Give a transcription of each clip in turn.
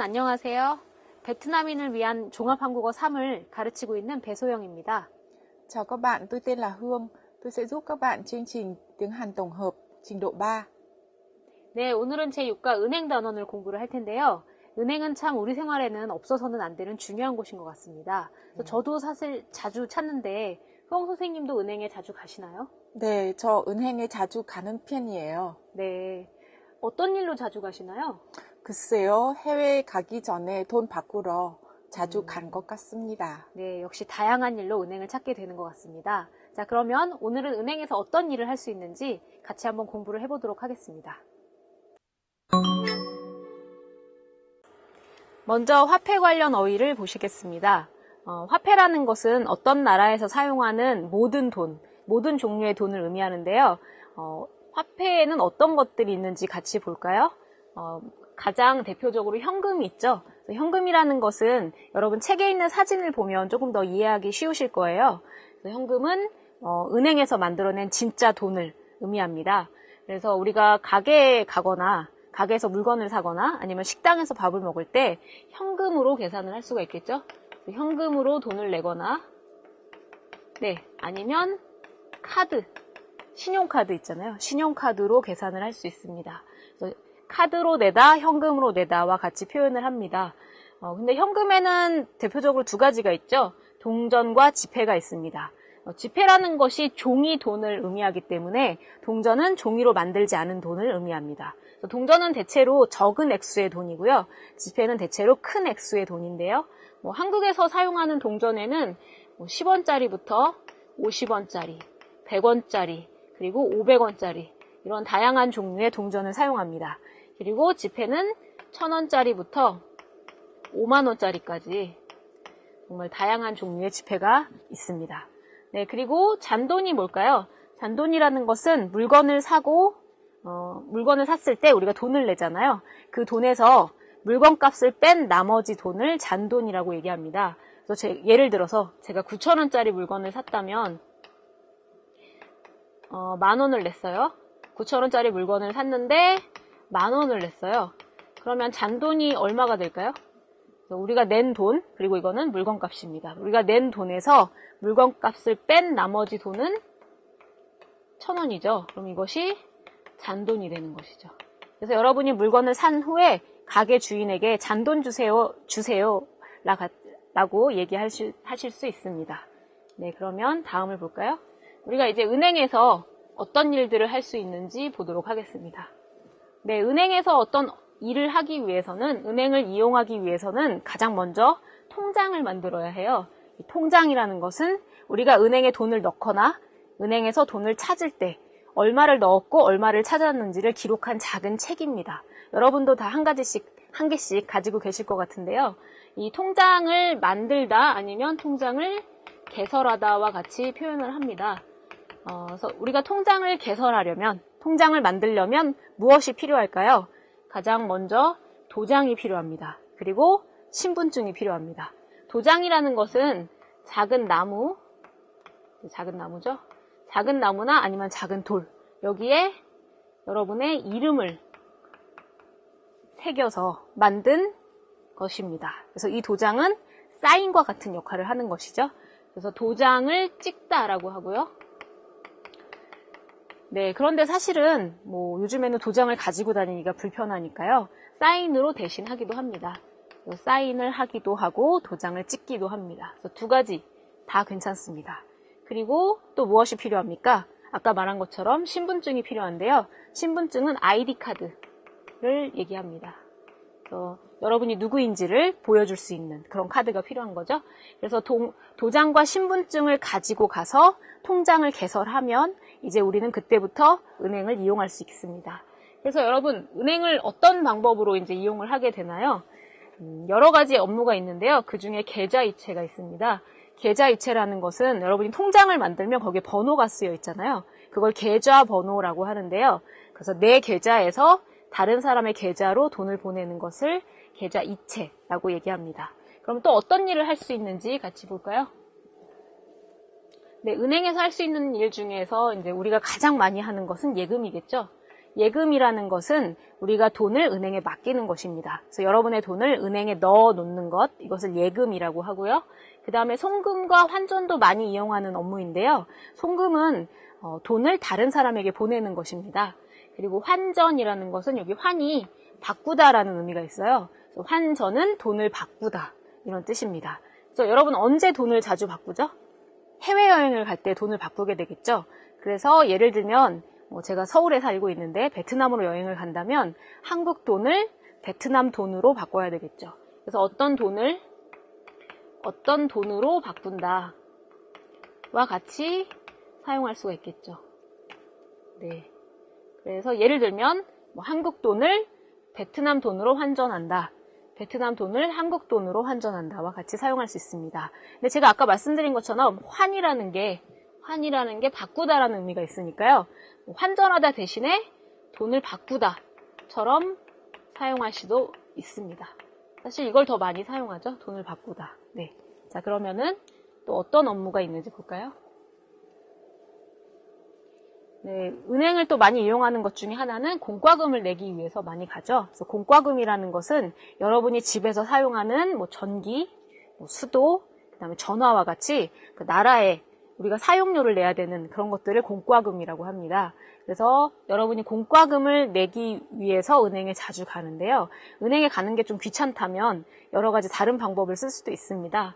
여러분 안녕하세요. 베트남인을 위한 종합한국어 3을 가르치고 있는 배소영입니다. Chào các bạn, tôi tên là Hương. Tôi sẽ giúp các bạn chương trình tiếng Hàn tổng hợp trình độ 3. 네, 오늘은 제6과 은행 단원을 공부를 할 텐데요. 은행은 참 우리 생활에는 없어서는 안 되는 중요한 곳인 것 같습니다. 저도 사실 자주 찾는데 효영 선생님도 은행에 자주 가시나요? 네, 저 은행에 자주 가는 편이에요. 네, 어떤 일로 자주 가시나요? 글쎄요, 해외에 가기 전에 돈 바꾸러 자주 간 것 같습니다. 네, 역시 다양한 일로 은행을 찾게 되는 것 같습니다. 자, 그러면 오늘은 은행에서 어떤 일을 할 수 있는지 같이 한번 공부를 해보도록 하겠습니다. 먼저 화폐 관련 어휘를 보시겠습니다. 화폐라는 것은 어떤 나라에서 사용하는 모든 돈, 모든 종류의 돈을 의미하는데요. 화폐에는 어떤 것들이 있는지 같이 볼까요? 가장 대표적으로 현금이 있죠. 현금이라는 것은 여러분 책에 있는 사진을 보면 조금 더 이해하기 쉬우실 거예요. 현금은 은행에서 만들어낸 진짜 돈을 의미합니다. 그래서 우리가 가게에 가거나 가게에서 물건을 사거나 아니면 식당에서 밥을 먹을 때 현금으로 계산을 할 수가 있겠죠. 현금으로 돈을 내거나 아니면 카드, 신용카드 있잖아요. 신용카드로 계산을 할 수 있습니다. 그래서 카드로 내다, 현금으로 내다와 같이 표현을 합니다. 근데 현금에는 대표적으로 두 가지가 있죠. 동전과 지폐가 있습니다. 지폐라는 것이 종이 돈을 의미하기 때문에 동전은 종이로 만들지 않은 돈을 의미합니다. 동전은 대체로 적은 액수의 돈이고요. 지폐는 대체로 큰 액수의 돈인데요. 한국에서 사용하는 동전에는 10원짜리부터 50원짜리, 100원짜리, 그리고 500원짜리 이런 다양한 종류의 동전을 사용합니다. 그리고 지폐는 1000원짜리부터 5만원짜리까지 정말 다양한 종류의 지폐가 있습니다. 네, 그리고 잔돈이 뭘까요? 잔돈이라는 것은 물건을 사고 물건을 샀을 때 우리가 돈을 내잖아요. 그 돈에서 물건값을 뺀 나머지 돈을 잔돈이라고 얘기합니다. 그래서 예를 들어서 제가 9,000원짜리 물건을 샀다면 10,000원을 냈어요. 9,000원짜리 물건을 샀는데 10,000원을 냈어요. 그러면 잔돈이 얼마가 될까요? 우리가 낸 돈, 그리고 이거는 물건값입니다. 우리가 낸 돈에서 물건값을 뺀 나머지 돈은 1,000원이죠. 그럼 이것이 잔돈이 되는 것이죠. 그래서 여러분이 물건을 산 후에 가게 주인에게 잔돈 주세요 라고 얘기하실 수 있습니다. 네, 그러면 다음을 볼까요? 우리가 이제 은행에서 어떤 일들을 할 수 있는지 보도록 하겠습니다. 네, 은행에서 어떤 일을 하기 위해서는, 은행을 이용하기 위해서는 가장 먼저 통장을 만들어야 해요. 이 통장이라는 것은 우리가 은행에 돈을 넣거나 은행에서 돈을 찾을 때 얼마를 넣었고 얼마를 찾았는지를 기록한 작은 책입니다. 여러분도 다 한 개씩 가지고 계실 것 같은데요. 이 통장을 만들다 아니면 통장을 개설하다와 같이 표현을 합니다. 그래서 우리가 통장을 개설하려면, 통장을 만들려면 무엇이 필요할까요? 가장 먼저 도장이 필요합니다. 그리고 신분증이 필요합니다. 도장이라는 것은 작은 나무죠? 작은 나무나 아니면 작은 돌, 여기에 여러분의 이름을 새겨서 만든 것입니다. 그래서 이 도장은 사인과 같은 역할을 하는 것이죠. 그래서 도장을 찍다라고 하고요. 네, 그런데 사실은 요즘에는 도장을 가지고 다니기가 불편하니까요. 사인으로 대신 하기도 합니다. 사인을 하기도 하고 도장을 찍기도 합니다. 그래서 두 가지 다 괜찮습니다. 그리고 또 무엇이 필요합니까? 아까 말한 것처럼 신분증이 필요한데요. 신분증은 아이디 카드를 얘기합니다. 여러분이 누구인지를 보여줄 수 있는 그런 카드가 필요한 거죠. 그래서 도장과 신분증을 가지고 가서 통장을 개설하면 이제 우리는 그때부터 은행을 이용할 수 있습니다. 그래서 여러분, 은행을 어떤 방법으로 이제 이용을 하게 되나요? 여러 가지 업무가 있는데요. 그 중에 계좌이체가 있습니다. 계좌이체라는 것은 여러분이 통장을 만들면 거기에 번호가 쓰여 있잖아요. 그걸 계좌번호라고 하는데요. 그래서 내 계좌에서 다른 사람의 계좌로 돈을 보내는 것을 계좌이체라고 얘기합니다. 그럼 또 어떤 일을 할 수 있는지 같이 볼까요? 네, 은행에서 할 수 있는 일 중에서 이제 우리가 가장 많이 하는 것은 예금이겠죠. 예금이라는 것은 우리가 돈을 은행에 맡기는 것입니다. 그래서 여러분의 돈을 은행에 넣어 놓는 것, 이것을 예금이라고 하고요. 그 다음에 송금과 환전도 많이 이용하는 업무인데요. 송금은 돈을 다른 사람에게 보내는 것입니다. 그리고 환전이라는 것은 여기 환이 바꾸다라는 의미가 있어요. 그래서 환전은 돈을 바꾸다 이런 뜻입니다. 그래서 여러분 언제 돈을 자주 바꾸죠? 해외여행을 갈 때 돈을 바꾸게 되겠죠. 그래서 예를 들면 제가 서울에 살고 있는데 베트남으로 여행을 간다면 한국 돈을 베트남 돈으로 바꿔야 되겠죠. 그래서 어떤 돈으로 바꾼다와 같이 사용할 수가 있겠죠. 네. 그래서 예를 들면 한국 돈을 베트남 돈으로 환전한다. 베트남 돈을 한국 돈으로 환전한다와 같이 사용할 수 있습니다. 근데 제가 아까 말씀드린 것처럼 환이라는 게 바꾸다라는 의미가 있으니까요. 환전하다 대신에 돈을 바꾸다처럼 사용할 수도 있습니다. 사실 이걸 더 많이 사용하죠. 돈을 바꾸다. 네. 자, 그러면은 또 어떤 업무가 있는지 볼까요? 네, 은행을 또 많이 이용하는 것 중에 하나는 공과금을 내기 위해서 많이 가죠. 그래서 공과금이라는 것은 여러분이 집에서 사용하는 전기, 수도, 그다음에 전화와 같이 그 나라에 우리가 사용료를 내야 되는 그런 것들을 공과금이라고 합니다. 그래서 여러분이 공과금을 내기 위해서 은행에 자주 가는데요. 은행에 가는 게 좀 귀찮다면 여러 가지 다른 방법을 쓸 수도 있습니다.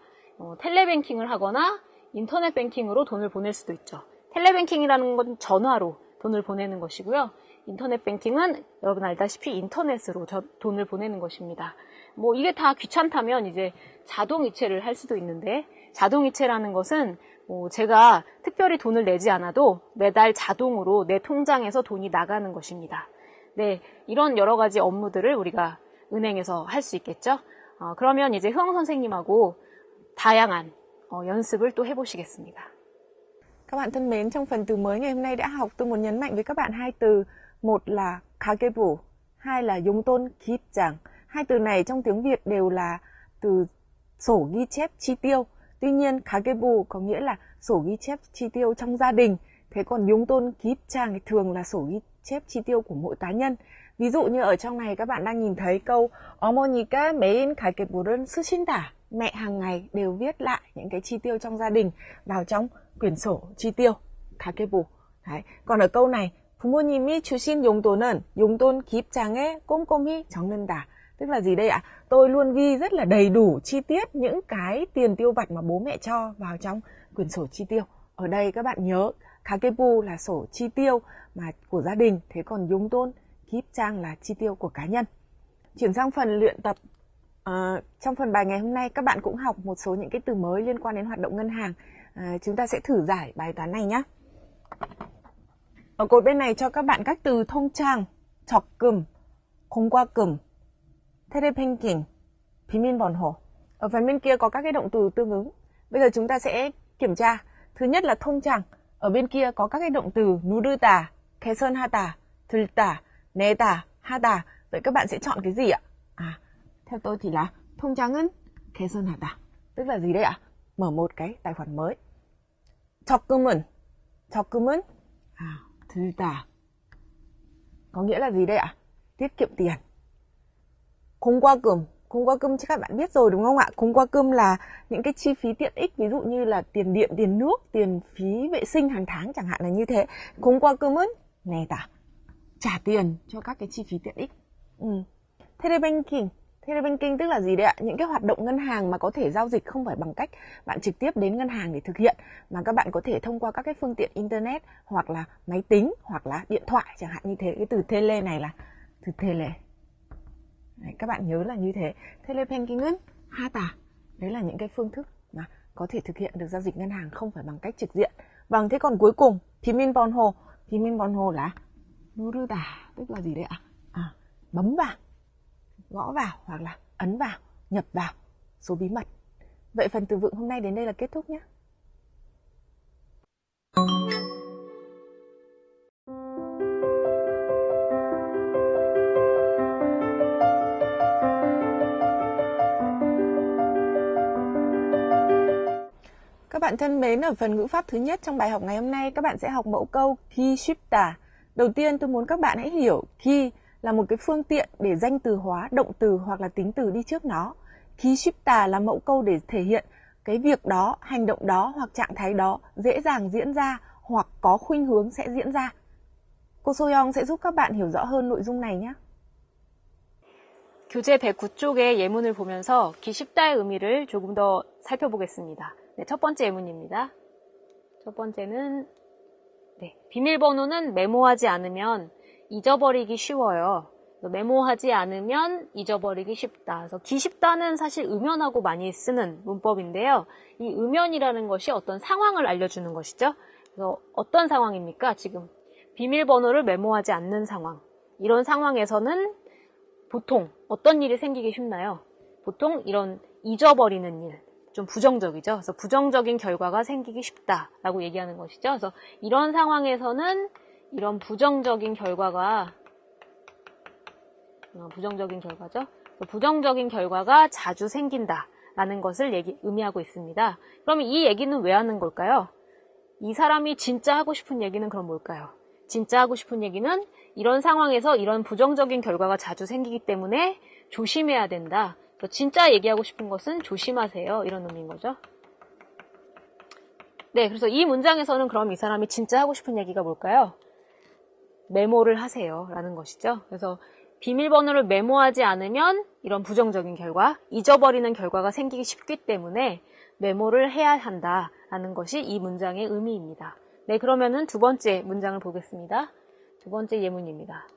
텔레뱅킹을 하거나 인터넷 뱅킹으로 돈을 보낼 수도 있죠. 텔레뱅킹이라는 건 전화로 돈을 보내는 것이고요. 인터넷 뱅킹은 여러분 알다시피 인터넷으로 돈을 보내는 것입니다. 이게 다 귀찮다면 이제 자동이체를 할 수도 있는데, 자동이체라는 것은 제가 특별히 돈을 내지 않아도 매달 자동으로 내 통장에서 돈이 나가는 것입니다. 네, 이런 여러 가지 업무들을 우리가 은행에서 할 수 있겠죠. 그러면 이제 효영 선생님하고 다양한 연습을 또 해보시겠습니다. Các bạn thân mến, trong phần từ mới ngày hôm nay đã học, tôi muốn nhấn mạnh với các bạn hai từ. Một là 가계부, hai là 용돈 기입장. Hai từ này trong tiếng Việt đều là từ sổ ghi chép chi tiêu. Tuy nhiên, 가계부 có nghĩa là sổ ghi chép chi tiêu trong gia đình. Thế còn 용돈 기입장 thì thường là sổ ghi chép chi tiêu của mỗi cá nhân. Ví dụ như ở trong này các bạn đang nhìn thấy câu 어머니가 매일 가계부를 쓰신다. Mẹ hàng ngày đều viết lại những cái chi tiêu trong gia đình vào trong quyển sổ chi tiêu, 가계부. Đấy. Còn ở câu này, 부모님이 주신 용돈은 용돈 기입장에 꼼꼼히 적는다. Tức là gì đây ạ? Tôi luôn ghi rất là đầy đủ chi tiết những cái tiền tiêu vặt mà bố mẹ cho vào trong quyển sổ chi tiêu. Ở đây các bạn nhớ, 가계부 là sổ chi tiêu mà của gia đình, thế còn 용돈 기입장 là chi tiêu của cá nhân. Chuyển sang phần luyện tập. Trong phần bài ngày hôm nay các bạn cũng học một số những cái từ mới liên quan đến hoạt động ngân hàng. Chúng ta sẽ thử giải bài toán này nhé. Ở cột bên này cho các bạn các từ 통장, 적금, 공과금, 텔레뱅킹, 비밀번호. Ở phần bên kia có các cái động từ tương ứng. Bây giờ chúng ta sẽ kiểm tra. Thứ nhất là 통장. Ở bên kia có các cái động từ 누르다, 개선하다, 들다, 내다, 하다. Vậy các bạn sẽ chọn cái gì ạ? Theo tôi thì là 통장은 개선하다. Tức là gì đây ạ? Mở một cái tài khoản mới. 적금은 들다. Có nghĩa là gì đây ạ? Tiết kiệm tiền. 공과금 chắc các bạn biết rồi đúng không ạ? 공과금 là những cái chi phí tiện ích, ví dụ như là tiền điện, tiền nước, tiền phí vệ sinh hàng tháng chẳng hạn là như thế. 공과금은 내다. Trả tiền cho các cái chi phí tiện ích. Telebanking tức là gì đấy ạ? Những cái hoạt động ngân hàng mà có thể giao dịch không phải bằng cách bạn trực tiếp đến ngân hàng để thực hiện, mà các bạn có thể thông qua các cái phương tiện internet hoặc là máy tính hoặc là điện thoại chẳng hạn như thế. Cái từ tele này là từ tele. Đấy, các bạn nhớ là như thế. Telebanking은 하다. Đấy là những cái phương thức mà có thể thực hiện được giao dịch ngân hàng không phải bằng cách trực diện. Vâng, thế còn cuối cùng 비밀번호 là 누르다, tức là gì đấy ạ? Bấm vào, gõ vào hoặc là ấn vào, nhập vào số bí mật. Vậy phần từ vựng hôm nay đến đây là kết thúc nhé. Các bạn thân mến, ở phần ngữ pháp thứ nhất trong bài học ngày hôm nay các bạn sẽ học mẫu câu ghi 쉽다. Đầu tiên tôi muốn các bạn hãy hiểu ki là một cái phương tiện để danh từ hóa động từ hoặc là tính từ đi trước nó. Ki 쉽다 là mẫu câu để thể hiện cái việc đó, hành động đó hoặc trạng thái đó dễ dàng diễn ra hoặc có khuynh hướng sẽ diễn ra. Cô Soyoung sẽ giúp các bạn hiểu rõ hơn nội dung này nhé. 교재 109쪽의 예문을 보면서 기 쉽다의 의미를 조금 더 살펴보겠습니다. 네, 첫 번째 예문입니다. 첫 번째는 비밀번호는 메모하지 않으면 잊어버리기 쉬워요. 메모하지 않으면 잊어버리기 쉽다. 그래서 기 쉽다는 사실 음연하고 많이 쓰는 문법인데요. 이 음연이라는 것이 어떤 상황을 알려주는 것이죠. 그래서 어떤 상황입니까? 지금 비밀번호를 메모하지 않는 상황. 이런 상황에서는 보통 어떤 일이 생기기 쉽나요? 보통 이런 잊어버리는 일, 좀 부정적이죠. 그래서 부정적인 결과가 생기기 쉽다라고 얘기하는 것이죠. 그래서 이런 상황에서는 이런 부정적인 결과가 부정적인 결과죠. 부정적인 결과가 자주 생긴다라는 것을 의미하고 있습니다. 그러면 이 얘기는 왜 하는 걸까요? 이 사람이 진짜 하고 싶은 얘기는 그럼 뭘까요? 진짜 하고 싶은 얘기는 이런 상황에서 이런 부정적인 결과가 자주 생기기 때문에 조심해야 된다. 진짜 얘기하고 싶은 것은 조심하세요. 이런 의미인 거죠. 네, 그래서 이 문장에서는 그럼 이 사람이 진짜 하고 싶은 얘기가 뭘까요? 메모를 하세요. 라는 것이죠. 그래서 비밀번호를 메모하지 않으면 이런 부정적인 결과, 잊어버리는 결과가 생기기 쉽기 때문에 메모를 해야 한다라는 것이 이 문장의 의미입니다. 네, 그러면은 두 번째 문장을 보겠습니다. 두 번째 예문입니다.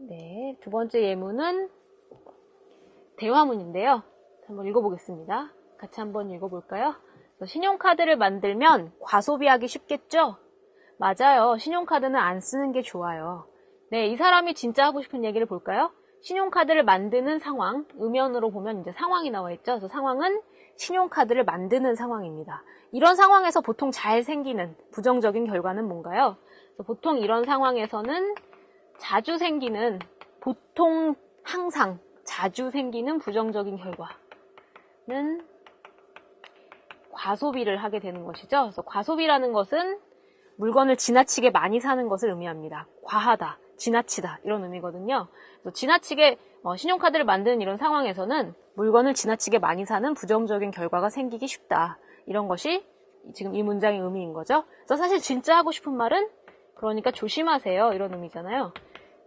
네, 두 번째 예문은 대화문인데요. 한번 읽어보겠습니다. 같이 한번 읽어볼까요? 신용카드를 만들면 과소비하기 쉽겠죠? 맞아요. 신용카드는 안 쓰는 게 좋아요. 네, 이 사람이 진짜 하고 싶은 얘기를 볼까요? 신용카드를 만드는 상황, 음연으로 보면 이제 상황이 나와 있죠. 그래서 상황은 신용카드를 만드는 상황입니다. 이런 상황에서 보통 잘 생기는 부정적인 결과는 뭔가요? 보통 이런 상황에서는 자주 생기는, 보통 항상 자주 생기는 부정적인 결과는 과소비를 하게 되는 것이죠. 그래서 과소비라는 것은 물건을 지나치게 많이 사는 것을 의미합니다. 과하다, 지나치다 이런 의미거든요. 그래서 지나치게 신용카드를 만드는 이런 상황에서는 물건을 지나치게 많이 사는 부정적인 결과가 생기기 쉽다. 이런 것이 지금 이 문장의 의미인 거죠. 그래서 사실 진짜 하고 싶은 말은 그러니까 조심하세요 이런 의미잖아요.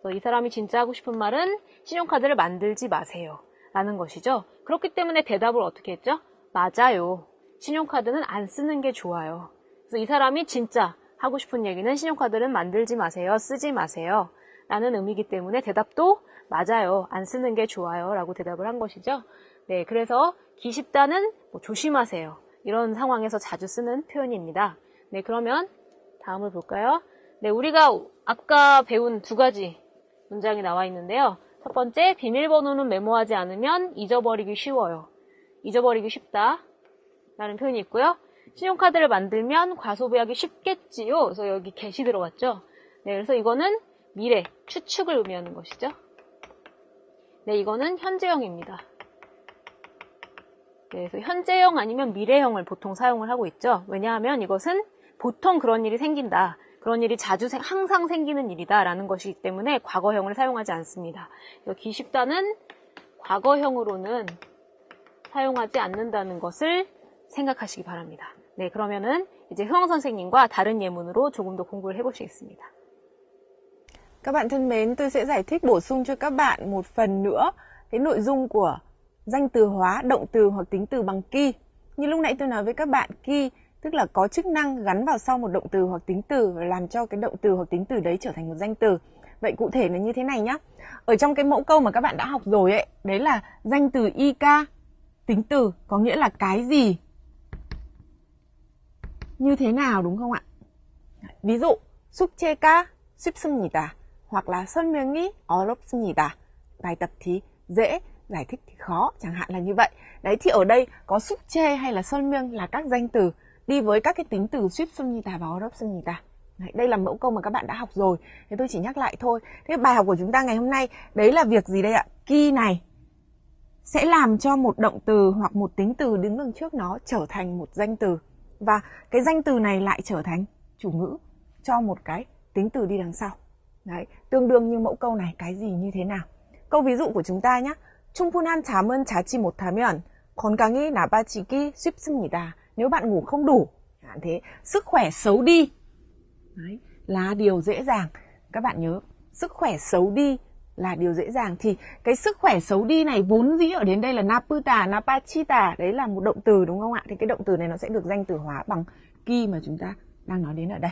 그래서 이 사람이 진짜 하고 싶은 말은 신용카드를 만들지 마세요 라는 것이죠. 그렇기 때문에 대답을 어떻게 했죠? 맞아요. 신용카드는 안 쓰는 게 좋아요. 그래서 이 사람이 진짜 하고 싶은 얘기는 신용카드는 만들지 마세요. 쓰지 마세요. 라는 의미이기 때문에 대답도 맞아요. 안 쓰는 게 좋아요. 라고 대답을 한 것이죠. 네, 그래서 기쉽다는 조심하세요. 이런 상황에서 자주 쓰는 표현입니다. 네, 그러면 다음을 볼까요? 네, 우리가 아까 배운 두 가지 문장이 나와 있는데요. 첫 번째, 비밀번호는 메모하지 않으면 잊어버리기 쉬워요. 잊어버리기 쉽다. 라는 표현이 있고요. 신용카드를 만들면 과소비하기 쉽겠지요. 그래서 여기 get이 들어갔죠. 네, 그래서 이거는 미래, 추측을 의미하는 것이죠. 네, 이거는 현재형입니다. 네, 그래서 현재형 아니면 미래형을 보통 사용을 하고 있죠. 왜냐하면 이것은 보통 그런 일이 생긴다. 그런 일이 항상 생기는 일이다 라는 것이기 때문에 과거형을 사용하지 않습니다. 그래서 기쉽다는 과거형으로는 사용하지 않는다는 것을 생각하시기 바랍니다. 네, 그러면은 이제 효영 선생님과 다른 예문으로 조금 더 공부를 해보시겠습니다. Các bạn thân mến, tôi sẽ giải thích bổ sung cho các bạn một phần nữa cái nội dung của danh từ hóa động từ hoặc tính từ bằng ki. Như lúc nãy tôi nói với các bạn, ki tức là có chức năng gắn vào sau một động từ hoặc tính từ và làm cho cái động từ hoặc tính từ đấy trở thành một danh từ. Vậy cụ thể là như thế này nhá. Ở trong cái mẫu câu mà các bạn đã học rồi ấy, đấy là danh từ ik, tính từ có nghĩa là cái gì, như thế nào, đúng không ạ? Ví dụ 숙제가 쉽습니다 hoặc là 설명이 어렵습니다. Bài tập thì dễ, giải thích thì khó, chẳng hạn là như vậy. Đấy, thì ở đây có 숙제 hay là 설명 là các danh từ đi với các cái tính từ 쉽습니다 và 어렵습니다. Đây là mẫu câu mà các bạn đã học rồi. Thế tôi chỉ nhắc lại thôi. Thế bài học của chúng ta ngày hôm nay đấy là việc gì đây ạ? Ki này sẽ làm cho một động từ hoặc một tính từ đứng đằng trước nó trở thành một danh từ. Và cái danh từ này lại trở thành chủ ngữ cho một cái tính từ đi đằng sau. Đấy, tương đương như mẫu câu này cái gì như thế nào. Câu ví dụ của chúng ta nhé. 충분한 잠은 자지 못하면 건강이 나빠지기 쉽습니다. Nếu bạn ngủ không đủ, thế sức khỏe xấu đi. Đấy, là điều dễ dàng. Các bạn nhớ, sức khỏe xấu đi là điều dễ dàng. Thì cái sức khỏe xấu đi này vốn dĩ ở đến đây là naputa, napachita. Đấy là một động từ đúng không ạ? Thì cái động từ này nó sẽ được danh từ hóa bằng ki mà chúng ta đang nói đến ở đây.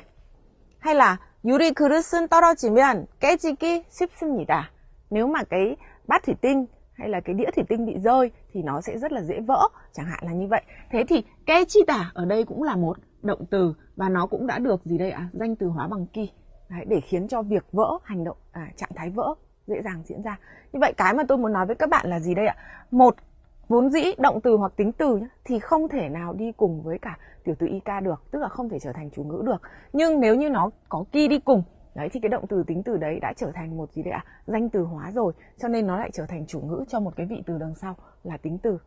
Hay là 유리 그릇은 떨어지면 깨지기 쉽습니다. Nếu mà cái bát thủy tinh hay là cái đĩa thủy tinh bị rơi thì nó sẽ rất là dễ vỡ, chẳng hạn là như vậy. Thế thì 깨지다 ở đây cũng là một động từ và nó cũng đã được gì đây ạ? Danh từ hóa bằng ki. Đấy, để khiến cho việc vỡ, hành động, trạng thái vỡ dễ dàng diễn ra. Như vậy cái mà tôi muốn nói với các bạn là gì đây ạ? Một vốn dĩ động từ hoặc tính từ thì không thể nào đi cùng với cả tiểu từ IK được, tức là không thể trở thành chủ ngữ được. Nhưng nếu như nó có ki đi cùng, đấy thì cái động từ tính từ đấy đã trở thành một gì đấy ạ? Danh từ hóa rồi, cho nên nó lại trở thành chủ ngữ cho một cái vị từ đằng sau là tính từ.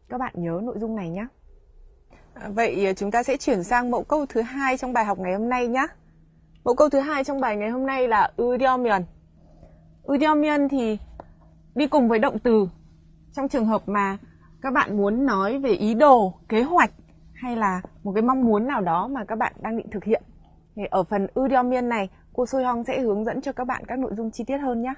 Các bạn nhớ nội dung này nhé. Vậy chúng ta sẽ chuyển sang mẫu câu thứ hai trong bài học ngày hôm nay nhé. Mẫu câu thứ hai trong bài ngày hôm nay là 으려면. 으려면 thì đi cùng với động từ trong trường hợp mà các bạn muốn nói về ý đồ, kế hoạch hay là một cái mong muốn nào đó mà các bạn đang định thực hiện. Thì ở phần 으려면 này, cô Soyoung sẽ hướng dẫn cho các bạn các nội dung chi tiết hơn nhé.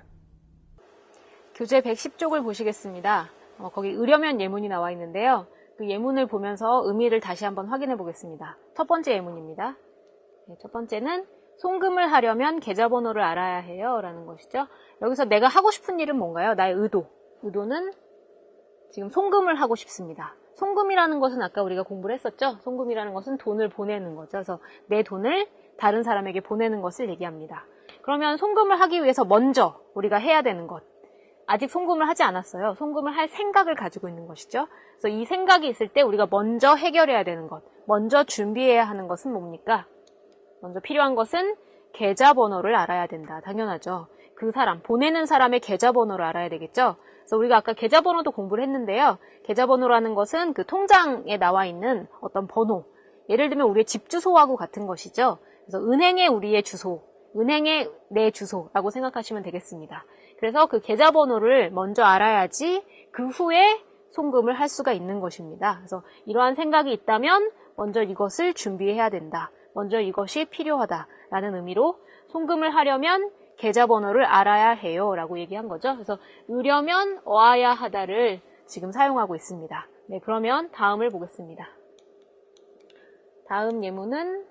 교재 110쪽을 보시겠습니다. 거기 으려면 예문이 나와 있는데요. 그 예문을 보면서 의미를 다시 한번 확인해 보겠습니다. 첫 번째 예문입니다. 첫 번째는 송금을 하려면 계좌번호를 알아야 해요 라는 것이죠. 여기서 내가 하고 싶은 일은 뭔가요? 나의 의도. 의도는 지금 송금을 하고 싶습니다. 송금이라는 것은 아까 우리가 공부를 했었죠. 송금이라는 것은 돈을 보내는 거죠. 그래서 내 돈을 다른 사람에게 보내는 것을 얘기합니다. 그러면 송금을 하기 위해서 먼저 우리가 해야 되는 것. 아직 송금을 하지 않았어요. 송금을 할 생각을 가지고 있는 것이죠. 그래서 이 생각이 있을 때 우리가 먼저 해결해야 되는 것, 먼저 준비해야 하는 것은 뭡니까? 먼저 필요한 것은 계좌번호를 알아야 된다. 당연하죠. 그 사람, 보내는 사람의 계좌번호를 알아야 되겠죠. 그래서 우리가 아까 계좌번호도 공부를 했는데요. 계좌번호라는 것은 그 통장에 나와 있는 어떤 번호, 예를 들면 우리의 집 주소하고 같은 것이죠. 그래서 은행의 우리의 주소, 은행의 내 주소라고 생각하시면 되겠습니다. 그래서 그 계좌번호를 먼저 알아야지 그 후에 송금을 할 수가 있는 것입니다. 그래서 이러한 생각이 있다면 먼저 이것을 준비해야 된다. 먼저 이것이 필요하다라는 의미로 송금을 하려면 계좌번호를 알아야 해요 라고 얘기한 거죠. 그래서 으려면 어아야 하다를 지금 사용하고 있습니다. 네, 그러면 다음을 보겠습니다. 다음 예문은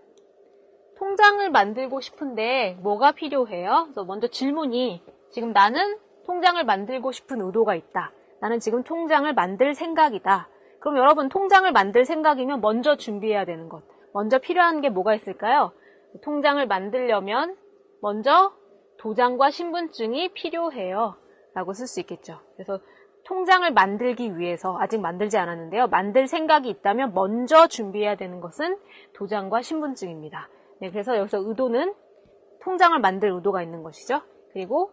통장을 만들고 싶은데 뭐가 필요해요? 그래서 먼저 질문이 지금 나는 통장을 만들고 싶은 의도가 있다. 나는 지금 통장을 만들 생각이다. 그럼 여러분 통장을 만들 생각이면 먼저 준비해야 되는 것. 먼저 필요한 게 뭐가 있을까요? 통장을 만들려면 먼저 도장과 신분증이 필요해요. 라고 쓸 수 있겠죠. 그래서 통장을 만들기 위해서 아직 만들지 않았는데요. 만들 생각이 있다면 먼저 준비해야 되는 것은 도장과 신분증입니다. 네, 그래서 여기서 의도는 통장을 만들 의도가 있는 것이죠. 그리고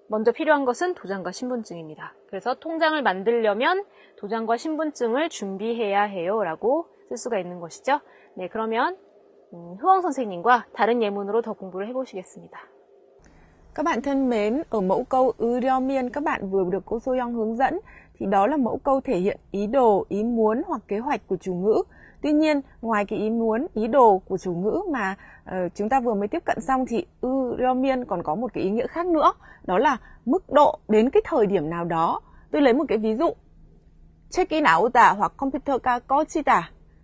먼저 필요한 것은 도장과 신분증입니다. 그래서 통장을 만들려면 도장과 신분증을 준비해야 해요 라고 쓸 수가 있는 것이죠. 네, 그러면 흐엉 선생님과 다른 예문으로 더 공부를 해보시겠습니다. Các bạn thân mến, ở mẫu câu 으려면 các bạn vừa được cô Soyoung hướng dẫn thì đó là mẫu câu thể hiện ý đồ, ý muốn hoặc kế hoạch của chủ ngữ. Tuy nhiên, ngoài cái ý muốn, ý đồ của chủ ngữ mà chúng ta vừa mới tiếp cận xong thì 으려면 còn có một cái ý nghĩa khác nữa. Đó là mức độ đến cái thời điểm nào đó. Tôi lấy một cái ví dụ. 책이 나오다 hoặc 컴퓨터가 꺼지다.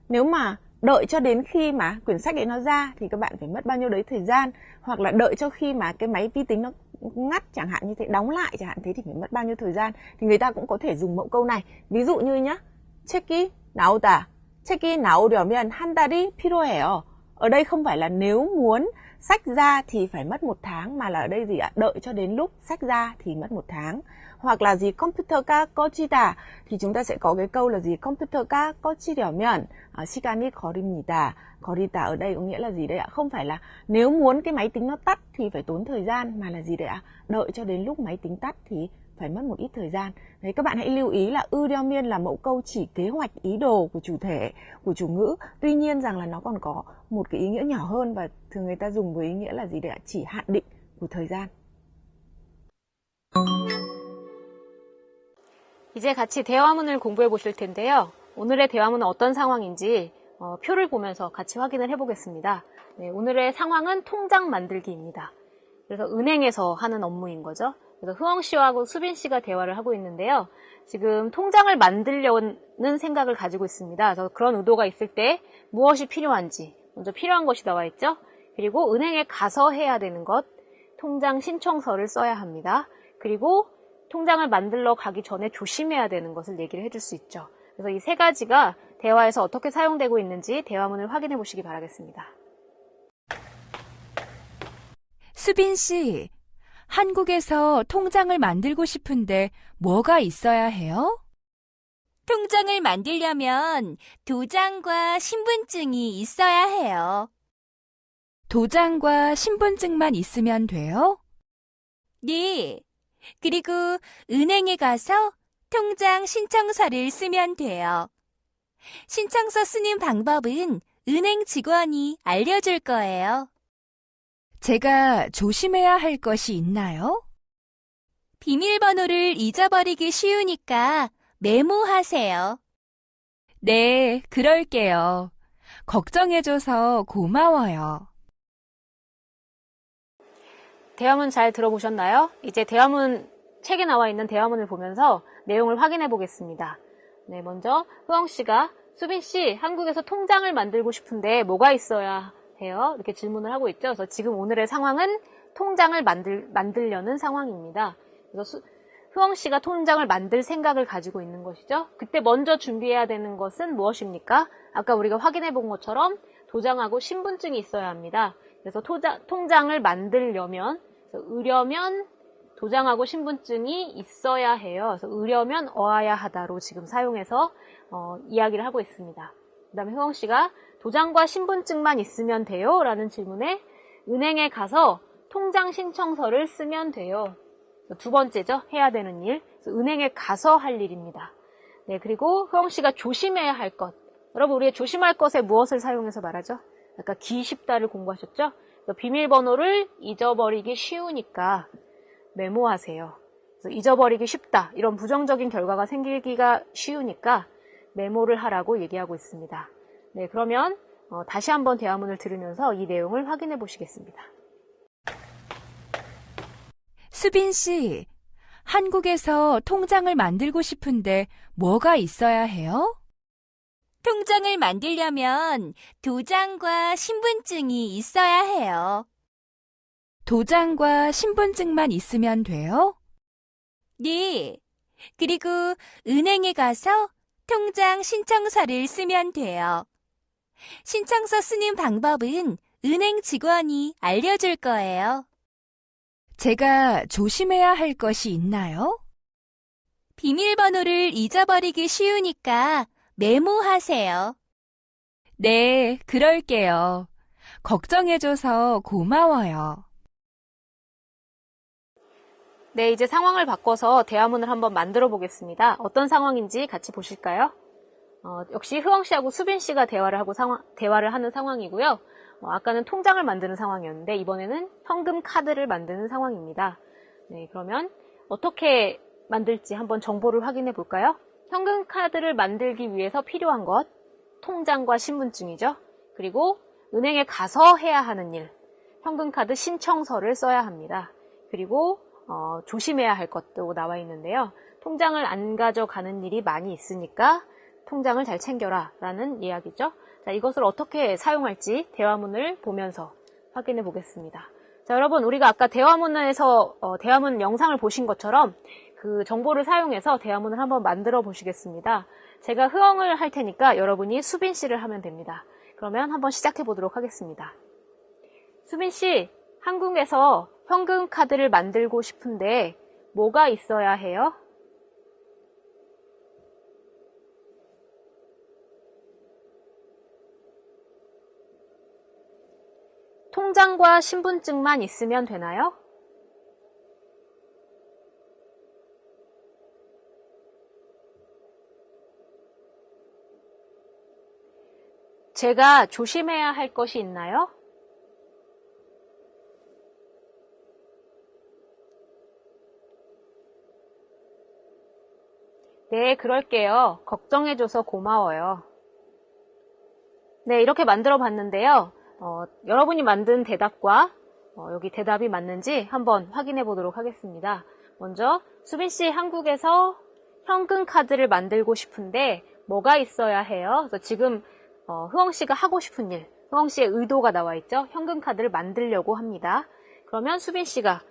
Nếu mà đợi cho đến khi mà quyển sách ấy nó ra thì các bạn phải mất bao nhiêu đấy thời gian, hoặc là đợi cho khi mà cái máy vi tính nó ngắt chẳng hạn như thế, đóng lại chẳng hạn thế thì phải mất bao nhiêu thời gian, thì người ta cũng có thể dùng mẫu câu này. Ví dụ như nhá, 책이 나오다. 책이 나오려면 한 달이 필요해요. Ở đây không phải là nếu muốn sách ra thì phải mất 1 tháng, mà là ở đây gì ạ? Đợi cho đến lúc sách ra thì mất 1 tháng. Hoặc là gì 컴퓨터가 꺼지다 thì chúng ta sẽ có cái câu là gì 컴퓨터가 꺼지려면 시간이 걸립니다. 걸리다 ở đây có nghĩa là gì đây ạ? Không phải là nếu muốn cái máy tính nó tắt thì phải tốn thời gian, mà là gì đây ạ? Đợi cho đến lúc máy tính tắt thì phải mất một ít thời gian. Đấy, các bạn hãy lưu ý là ư đeo miên là mẫu câu chỉ kế hoạch ý đồ của chủ thể, của chủ ngữ. Tuy nhiên rằng là nó còn có một cái ý nghĩa nhỏ hơn và thường người ta dùng với ý nghĩa là gì để chỉ hạn định của thời gian. 이제 같이 대화문을 공부해 보실 텐데요. 오늘의 대화문은 어떤 상황인지 표를 보면서 같이 확인을 해보겠습니다. 네, 오늘의 상황은 통장 만들기입니다. 그래서 은행에서 하는 업무인 거죠. 그래서 흐엉 씨하고 수빈 씨가 대화를 하고 있는데요. 지금 통장을 만들려는 생각을 가지고 있습니다. 그래서 그런 의도가 있을 때 무엇이 필요한지 먼저 필요한 것이 나와 있죠. 그리고 은행에 가서 해야 되는 것, 통장 신청서를 써야 합니다. 그리고 통장을 만들러 가기 전에 조심해야 되는 것을 얘기를 해줄 수 있죠. 그래서 이 세 가지가 대화에서 어떻게 사용되고 있는지 대화문을 확인해 보시기 바라겠습니다. 수빈 씨, 한국에서 통장을 만들고 싶은데 뭐가 있어야 해요? 통장을 만들려면 도장과 신분증이 있어야 해요. 도장과 신분증만 있으면 돼요? 네. 그리고 은행에 가서 통장 신청서를 쓰면 돼요. 신청서 쓰는 방법은 은행 직원이 알려줄 거예요. 제가 조심해야 할 것이 있나요? 비밀번호를 잊어버리기 쉬우니까 메모하세요. 네, 그럴게요. 걱정해줘서 고마워요. 대화문 잘 들어보셨나요? 이제 대화문, 책에 나와 있는 대화문을 보면서 내용을 확인해 보겠습니다. 네, 먼저 흐엉 씨가 수빈 씨, 한국에서 통장을 만들고 싶은데 뭐가 있어야 해요? 이렇게 질문을 하고 있죠. 그래서 지금 오늘의 상황은 통장을 만들려는 상황입니다. 그래서 흐엉 씨가 통장을 만들 생각을 가지고 있는 것이죠. 그때 먼저 준비해야 되는 것은 무엇입니까? 아까 우리가 확인해 본 것처럼 도장하고 신분증이 있어야 합니다. 그래서 통장을 만들려면, 으려면 도장하고 신분증이 있어야 해요. 그래서 으려면 어아야 하다로 지금 사용해서 이야기를 하고 있습니다. 그 다음에 흐엉 씨가 도장과 신분증만 있으면 돼요? 라는 질문에 은행에 가서 통장 신청서를 쓰면 돼요. 두 번째죠. 해야 되는 일. 그래서 은행에 가서 할 일입니다. 네, 그리고 흐엉 씨가 조심해야 할 것. 여러분, 우리가 조심할 것에 무엇을 사용해서 말하죠? 아까 기 쉽다를 공부하셨죠? 비밀번호를 잊어버리기 쉬우니까 메모하세요. 그래서 잊어버리기 쉽다. 이런 부정적인 결과가 생기기가 쉬우니까 메모를 하라고 얘기하고 있습니다. 네, 그러면 다시 한번 대화문을 들으면서 이 내용을 확인해 보시겠습니다. 수빈 씨, 한국에서 통장을 만들고 싶은데 뭐가 있어야 해요? 통장을 만들려면 도장과 신분증이 있어야 해요. 도장과 신분증만 있으면 돼요? 네. 그리고 은행에 가서 통장 신청서를 쓰면 돼요. 신청서 쓰는 방법은 은행 직원이 알려줄 거예요. 제가 조심해야 할 것이 있나요? 비밀번호를 잊어버리기 쉬우니까 메모하세요. 네, 그럴게요. 걱정해줘서 고마워요. 네, 이제 상황을 바꿔서 대화문을 한번 만들어 보겠습니다. 어떤 상황인지 같이 보실까요? 역시 흐엉 씨하고 수빈 씨가 대화를 하는 상황이고요. 아까는 통장을 만드는 상황이었는데 이번에는 현금 카드를 만드는 상황입니다. 네, 그러면 어떻게 만들지 한번 정보를 확인해 볼까요? 현금 카드를 만들기 위해서 필요한 것, 통장과 신분증이죠. 그리고 은행에 가서 해야 하는 일, 현금 카드 신청서를 써야 합니다. 그리고 조심해야 할 것도 나와 있는데요. 통장을 안 가져가는 일이 많이 있으니까 통장을 잘 챙겨라 라는 이야기죠. 자, 이것을 어떻게 사용할지 대화문을 보면서 확인해 보겠습니다. 자, 여러분, 우리가 아까 대화문에서 대화문 영상을 보신 것처럼 그 정보를 사용해서 대화문을 한번 만들어 보시겠습니다. 제가 흐엉을 할 테니까 여러분이 수빈 씨를 하면 됩니다. 그러면 한번 시작해 보도록 하겠습니다. 수빈 씨, 한국에서 현금 카드를 만들고 싶은데 뭐가 있어야 해요? 통장과 신분증만 있으면 되나요? 제가 조심해야 할 것이 있나요? 네, 그럴게요. 걱정해줘서 고마워요. 네, 이렇게 만들어 봤는데요. 여러분이 만든 대답과 여기 대답이 맞는지 한번 확인해 보도록 하겠습니다. 먼저 수빈 씨, 한국에서 현금 카드를 만들고 싶은데 뭐가 있어야 해요? 그래서 지금 흐엉 씨가 하고 싶은 일, 흐엉 씨의 의도가 나와 있죠. 현금 카드를 만들려고 합니다. 그러면 수빈 씨가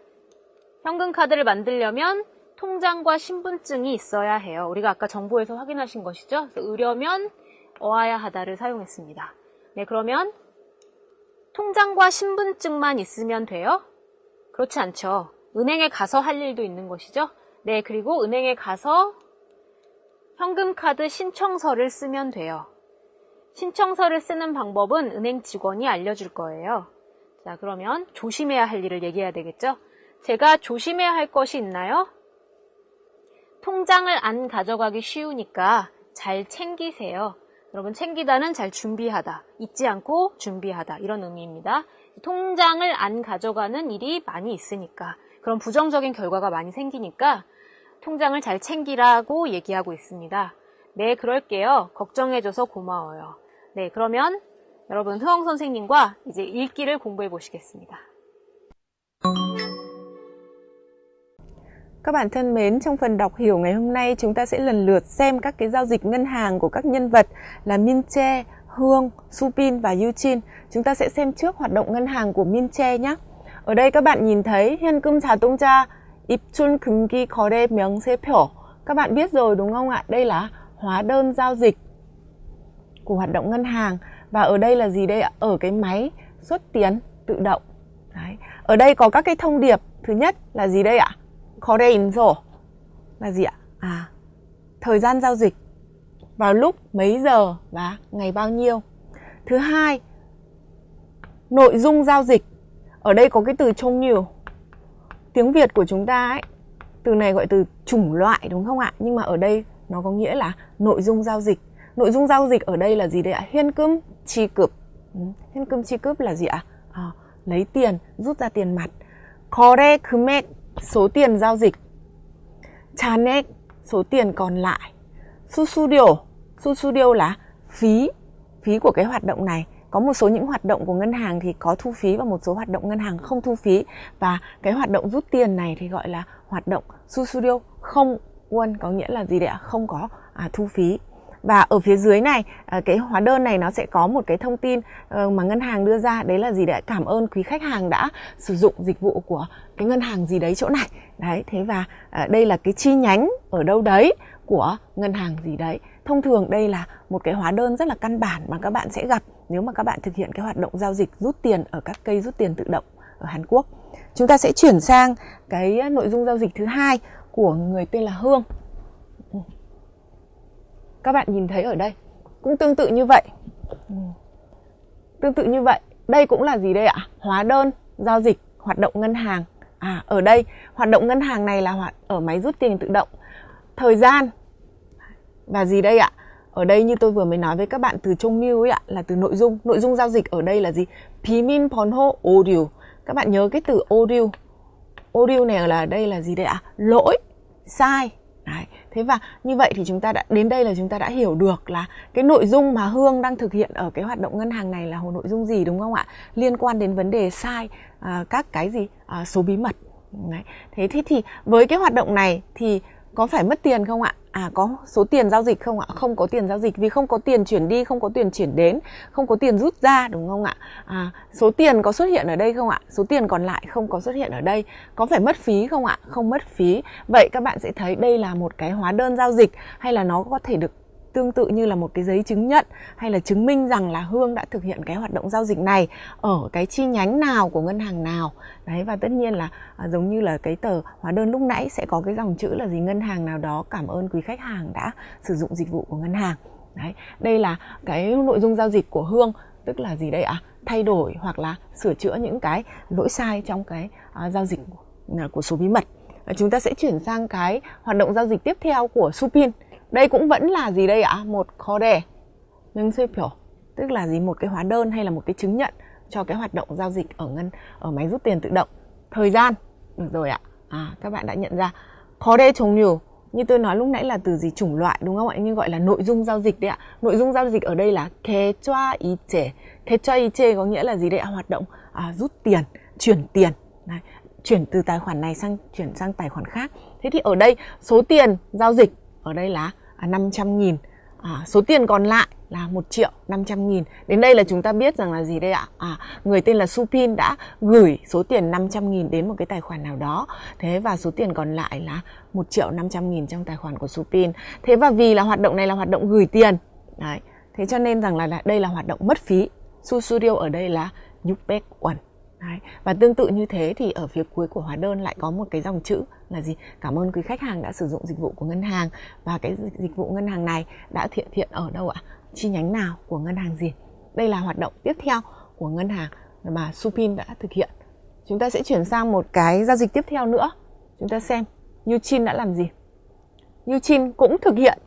현금 카드를 만들려면 통장과 신분증이 있어야 해요. 우리가 아까 정보에서 확인하신 것이죠. 그래서 으려면 어아야 하다를 사용했습니다. 네, 그러면 통장과 신분증만 있으면 돼요? 그렇지 않죠. 은행에 가서 할 일도 있는 것이죠. 네, 그리고 은행에 가서 현금카드 신청서를 쓰면 돼요. 신청서를 쓰는 방법은 은행 직원이 알려줄 거예요. 자, 그러면 조심해야 할 일을 얘기해야 되겠죠? 제가 조심해야 할 것이 있나요? 통장을 안 가져가기 쉬우니까 잘 챙기세요. 여러분, 챙기다는 잘 준비하다, 잊지 않고 준비하다, 이런 의미입니다. 통장을 안 가져가는 일이 많이 있으니까, 그런 부정적인 결과가 많이 생기니까 통장을 잘 챙기라고 얘기하고 있습니다. 네, 그럴게요. 걱정해줘서 고마워요. 네, 그러면 여러분, 흐엉 선생님과 이제 읽기를 공부해 보시겠습니다. Các bạn thân mến, trong phần đọc hiểu ngày hôm nay chúng ta sẽ lần lượt xem các cái giao dịch ngân hàng của các nhân vật là Min Che, Hương, Supin và Yuchin. Chúng ta sẽ xem trước hoạt động ngân hàng của Min Che nhé. Ở đây các bạn nhìn thấy 현금 자동차 입출 금기 거래 명세표. Các bạn biết rồi đúng không ạ? Đây là hóa đơn giao dịch của hoạt động ngân hàng. Và ở đây là gì đây ạ? Ở cái máy xuất tiền tự động. Đấy. Ở đây có các cái thông điệp. Thứ nhất là gì đây ạ? 거래 인소 là gì ạ? Thời gian giao dịch vào lúc mấy giờ và ngày bao nhiêu. Thứ hai, nội dung giao dịch. Ở đây có cái từ trông nhiều. Tiếng Việt của chúng ta ấy, từ này gọi từ chủng loại đúng không ạ? Nhưng mà ở đây nó có nghĩa là nội dung giao dịch. Nội dung giao dịch ở đây là gì đây ạ? 현금 지급. 현금 지급 là gì ạ? Lấy tiền, rút ra tiền mặt. 거래 금액, số tiền giao dịch. 잔액, số tiền còn lại. 수수료 là phí của cái hoạt động này. Có một số những hoạt động của ngân hàng thì có thu phí và một số hoạt động ngân hàng không thu phí. Và cái hoạt động rút tiền này thì gọi là hoạt động 수수료 không won, có nghĩa là gì đấy ạ? Không có thu phí. Và ở phía dưới này, cái hóa đơn này nó sẽ có một cái thông tin mà ngân hàng đưa ra. Đấy là gì đấy? Cảm ơn quý khách hàng đã sử dụng dịch vụ của cái ngân hàng gì đấy chỗ này. Đấy, thế và đây là cái chi nhánh ở đâu đấy của ngân hàng gì đấy. Thông thường đây là một cái hóa đơn rất là căn bản mà các bạn sẽ gặp nếu mà các bạn thực hiện cái hoạt động giao dịch rút tiền ở các cây rút tiền tự động ở Hàn Quốc. Chúng ta sẽ chuyển sang cái nội dung giao dịch thứ hai của người tên là Hương. Các bạn nhìn thấy ở đây cũng tương tự như vậy. Tương tự như vậy. Đây cũng là gì đây ạ? Hóa đơn giao dịch hoạt động ngân hàng. Ở đây hoạt động ngân hàng này là ở máy rút tiền tự động. Thời gian và gì đây ạ? Ở đây như tôi vừa mới nói với các bạn, từ trong mưu ấy ạ, là từ nội dung. Nội dung giao dịch ở đây là gì? 비밀 번호 오류. Các bạn nhớ cái từ 오류. O류 này là đây là gì đây ạ? Lỗi, sai. Đấy. Thế và như vậy thì chúng ta đã đến đây là chúng ta đã hiểu được là cái nội dung mà Hương đang thực hiện ở cái hoạt động ngân hàng này là nội dung gì, đúng không ạ? Liên quan đến vấn đề sai các cái gì? Số bí mật. Đấy. Thế thì với cái hoạt động này thì có phải mất tiền không ạ? Có số tiền giao dịch không ạ? Không có tiền giao dịch vì không có tiền chuyển đi, không có tiền chuyển đến, không có tiền rút ra, đúng không ạ? Số tiền có xuất hiện ở đây không ạ? Số tiền còn lại không có xuất hiện ở đây. Có phải mất phí không ạ? Không mất phí. Vậy các bạn sẽ thấy đây là một cái hóa đơn giao dịch, hay là nó có thể được tương tự như là một cái giấy chứng nhận hay là chứng minh rằng là Hương đã thực hiện cái hoạt động giao dịch này ở cái chi nhánh nào của ngân hàng nào. Đấy, và tất nhiên là giống như là cái tờ hóa đơn lúc nãy sẽ có cái dòng chữ là gì? Ngân hàng nào đó cảm ơn quý khách hàng đã sử dụng dịch vụ của ngân hàng. Đấy, đây là cái nội dung giao dịch của Hương, tức là gì đây ạ? Thay đổi hoặc là sửa chữa những cái lỗi sai trong cái giao dịch của số bí mật. Chúng ta sẽ chuyển sang cái hoạt động giao dịch tiếp theo của Supin. Đây cũng vẫn là gì đây ạ? Một 거래 명세표. tức là gì, một cái hóa đơn hay là một cái chứng nhận cho cái hoạt động giao dịch ở máy rút tiền tự động. Thời gian, được rồi ạ. Các bạn đã nhận ra. 거래 종류, như tôi nói lúc nãy là từ gì, chủng loại đúng không ạ? Nhưng gọi là nội dung giao dịch đấy ạ. Nội dung giao dịch ở đây là 계좌 이체. 계좌 이체 có nghĩa là gì đấy ạ? Hoạt động rút tiền, chuyển tiền. Đấy, chuyển từ tài khoản này chuyển sang tài khoản khác. Thế thì ở đây số tiền giao dịch ở đây là 500.000. Số tiền còn lại là 1.500.000. Đến đây là chúng ta biết rằng là gì đây ạ? Người tên là Supin đã gửi số tiền 500.000 đến một cái tài khoản nào đó. Thế và số tiền còn lại là 1.500.000 trong tài khoản của Supin. Thế và vì là hoạt động này là hoạt động gửi tiền. Đấy. Thế cho nên rằng là đây là hoạt động mất phí. 수수료 ở đây là 600won. Đấy. Và tương tự như thế thì ở phía cuối của hóa đơn lại có một cái dòng chữ là gì? Cảm ơn quý khách hàng đã sử dụng dịch vụ của ngân hàng. Và cái dịch vụ ngân hàng này đã thực hiện ở đâu ạ? Chi nhánh nào của ngân hàng gì? Đây là hoạt động tiếp theo của ngân hàng mà Supin đã thực hiện. Chúng ta sẽ chuyển sang một cái giao dịch tiếp theo nữa. Chúng ta xem Yuchin đã làm gì. Yuchin cũng thực hiện,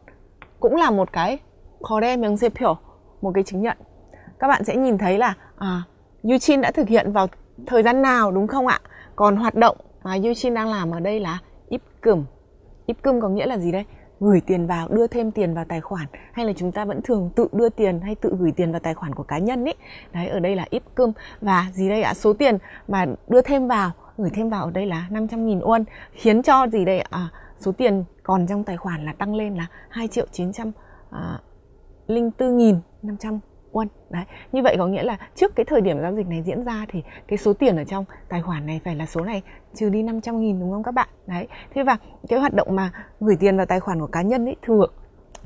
cũng là một cái 거래 명세표, một cái chứng nhận. Các bạn sẽ nhìn thấy là Yuchin đã thực hiện vào thời gian nào đúng không ạ? Còn hoạt động mà Yuchin đang làm ở đây là 입금. 입금 có nghĩa là gì đây? Gửi tiền vào, đưa thêm tiền vào tài khoản, hay là chúng ta vẫn thường tự đưa tiền hay tự gửi tiền vào tài khoản của cá nhân ấy. Đấy, ở đây là 입금. Và gì đây ạ? Số tiền mà đưa thêm vào, gửi thêm vào ở đây là 500.000 won, khiến cho gì đây ạ? Số tiền còn trong tài khoản là tăng lên là 2.904.500 won. Đấy, như vậy có nghĩa là trước cái thời điểm giao dịch này diễn ra thì cái số tiền ở trong tài khoản này phải là số này trừ đi 500.000 đúng không các bạn? Đấy. Thế và cái hoạt động mà gửi tiền vào tài khoản của cá nhân ấy thường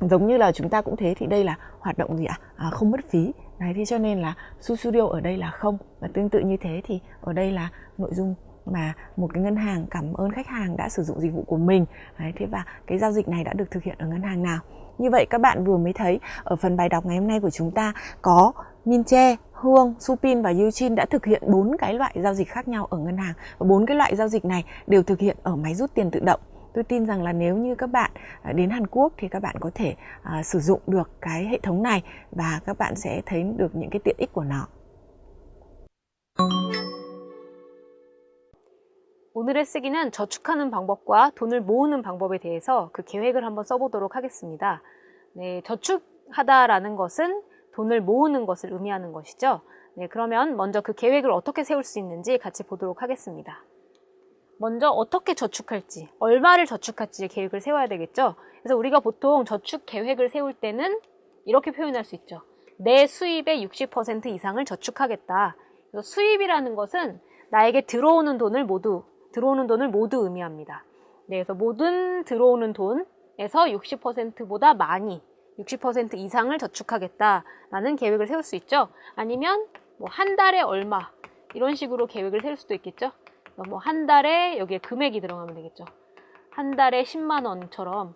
giống như là chúng ta cũng thế, thì đây là hoạt động gì ạ? Không mất phí. Đấy, thế cho nên là 수수료 ở đây là không. Và tương tự như thế thì ở đây là nội dung mà một cái ngân hàng cảm ơn khách hàng đã sử dụng dịch vụ của mình. Đấy, thế và cái giao dịch này đã được thực hiện ở ngân hàng nào? Như vậy các bạn vừa mới thấy ở phần bài đọc ngày hôm nay của chúng ta có Minche, Hương, Supin và Yuchin đã thực hiện 4 cái loại giao dịch khác nhau ở ngân hàng. Và 4 cái loại giao dịch này đều thực hiện ở máy rút tiền tự động. Tôi tin rằng là nếu như các bạn đến Hàn Quốc thì các bạn có thể sử dụng được cái hệ thống này và các bạn sẽ thấy được những cái tiện ích của nó. 오늘의 쓰기는 저축하는 방법과 돈을 모으는 방법에 대해서 그 계획을 한번 써보도록 하겠습니다. 네, 저축하다라는 것은 돈을 모으는 것을 의미하는 것이죠. 네, 그러면 먼저 그 계획을 어떻게 세울 수 있는지 같이 보도록 하겠습니다. 먼저 어떻게 저축할지, 얼마를 저축할지 계획을 세워야 되겠죠. 그래서 우리가 보통 저축 계획을 세울 때는 이렇게 표현할 수 있죠. 내 수입의 60% 이상을 저축하겠다. 그래서 수입이라는 것은 나에게 들어오는 돈을 모두 의미합니다. 네, 그래서 모든 들어오는 돈에서 60%보다 많이, 60% 이상을 저축하겠다라는 계획을 세울 수 있죠. 아니면 뭐 한 달에 얼마 이런 식으로 계획을 세울 수도 있겠죠. 뭐 한 달에 여기에 금액이 들어가면 되겠죠. 한 달에 10만 원처럼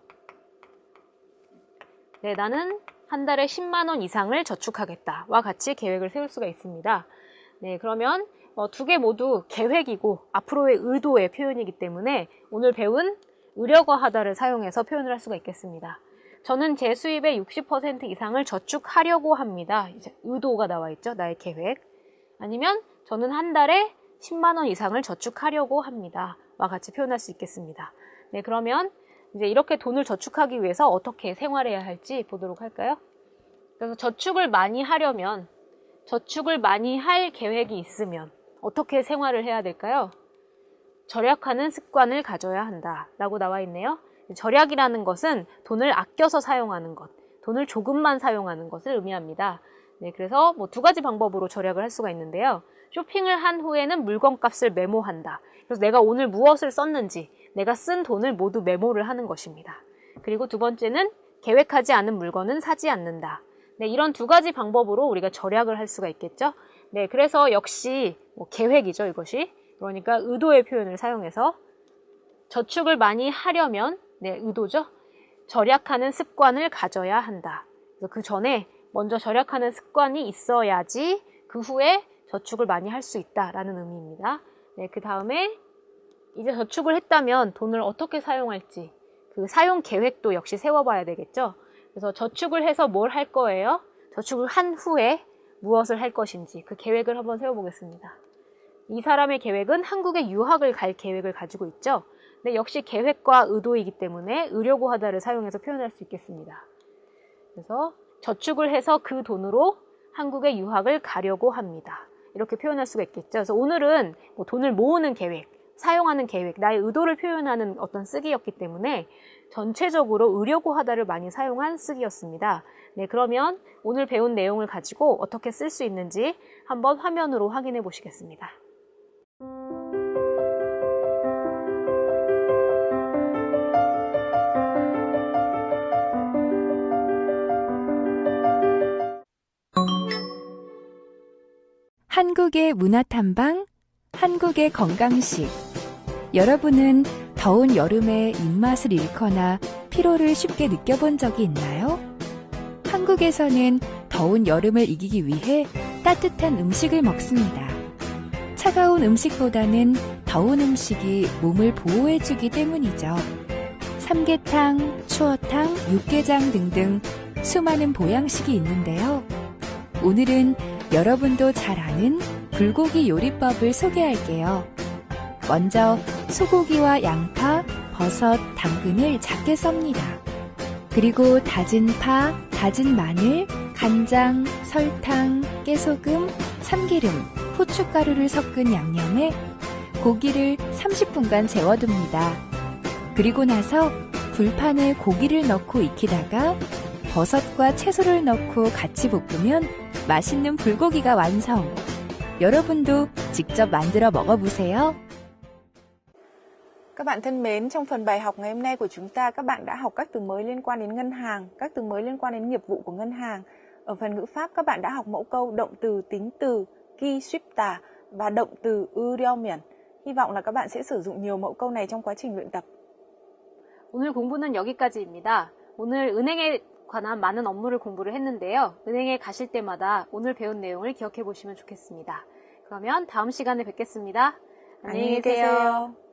네, 나는 한 달에 10만 원 이상을 저축하겠다와 같이 계획을 세울 수가 있습니다. 네, 그러면 두 개 모두 계획이고 앞으로의 의도의 표현이기 때문에 오늘 배운 의려고 하다를 사용해서 표현을 할 수가 있겠습니다. 저는 제 수입의 60% 이상을 저축하려고 합니다. 이제 의도가 나와 있죠. 나의 계획. 아니면 저는 한 달에 10만 원 이상을 저축하려고 합니다. 와 같이 표현할 수 있겠습니다. 네, 그러면 이제 이렇게 돈을 저축하기 위해서 어떻게 생활해야 할지 보도록 할까요? 그래서 저축을 많이 하려면, 저축을 많이 할 계획이 있으면 어떻게 생활을 해야 될까요? 절약하는 습관을 가져야 한다 라고 나와 있네요. 절약이라는 것은 돈을 아껴서 사용하는 것, 돈을 조금만 사용하는 것을 의미합니다. 네, 그래서 뭐 두 가지 방법으로 절약을 할 수가 있는데요. 쇼핑을 한 후에는 물건값을 메모한다. 그래서 내가 오늘 무엇을 썼는지, 내가 쓴 돈을 모두 메모를 하는 것입니다. 그리고 두 번째는 계획하지 않은 물건은 사지 않는다. 네, 이런 두 가지 방법으로 우리가 절약을 할 수가 있겠죠. 네, 그래서 역시 계획이죠, 이것이. 그러니까 의도의 표현을 사용해서 저축을 많이 하려면, 네, 의도죠. 절약하는 습관을 가져야 한다. 그래서 그 전에 먼저 절약하는 습관이 있어야지 그 후에 저축을 많이 할 수 있다라는 의미입니다. 네, 그 다음에 이제 저축을 했다면 돈을 어떻게 사용할지 그 사용 계획도 역시 세워봐야 되겠죠. 그래서 저축을 해서 뭘 할 거예요? 저축을 한 후에 무엇을 할 것인지 그 계획을 한번 세워보겠습니다. 이 사람의 계획은 한국에 유학을 갈 계획을 가지고 있죠. 근데 역시 계획과 의도이기 때문에 의려고 하다를 사용해서 표현할 수 있겠습니다. 그래서 저축을 해서 그 돈으로 한국에 유학을 가려고 합니다. 이렇게 표현할 수가 있겠죠. 그래서 오늘은 뭐 돈을 모으는 계획, 사용하는 계획, 나의 의도를 표현하는 어떤 쓰기였기 때문에 전체적으로 의려고 하다를 많이 사용한 쓰기였습니다. 네, 그러면 오늘 배운 내용을 가지고 어떻게 쓸 수 있는지 한번 화면으로 확인해 보시겠습니다. 한국의 문화탐방, 한국의 건강식. 여러분은 더운 여름에 입맛을 잃거나 피로를 쉽게 느껴본 적이 있나요? 한국에서는 더운 여름을 이기기 위해 따뜻한 음식을 먹습니다. 차가운 음식보다는 더운 음식이 몸을 보호해주기 때문이죠. 삼계탕, 추어탕, 육개장 등등 수많은 보양식이 있는데요. 오늘은 여러분도 잘 아는 불고기 요리법을 소개할게요. 먼저 소고기와 양파, 버섯, 당근을 작게 썹니다. 그리고 다진 파, 다진 마늘, 간장, 설탕, 깨소금, 참기름, 후춧가루를 섞은 양념에 고기를 30분간 재워둡니다. 그리고 나서 불판에 고기를 넣고 익히다가 버섯과 채소를 넣고 같이 볶으면 맛있는 불고기가 완성. 여러분도 직접 만들어 먹어보세요. Các bạn thân mến, trong phần bài học ngày hôm nay của chúng ta, các bạn đã học các từ mới liên quan đến ngân hàng, các từ mới liên quan đến nghiệp vụ của ngân hàng. Ở phần ngữ pháp, các bạn đã học mẫu câu động từ, tính từ, ki 쉽다 và động từ 으려면. Hy vọng là các bạn sẽ sử dụng nhiều mẫu câu này trong quá trình luyện tập. 오늘 공부는 여기까지입니다. 오늘 은행에 관한 많은 업무를 공부를 했는데요. 은행에 가실 때마다 오늘 배운 내용을 기억해 보시면 좋겠습니다. 그러면 다음 시간에 뵙겠습니다. 안녕히 계세요.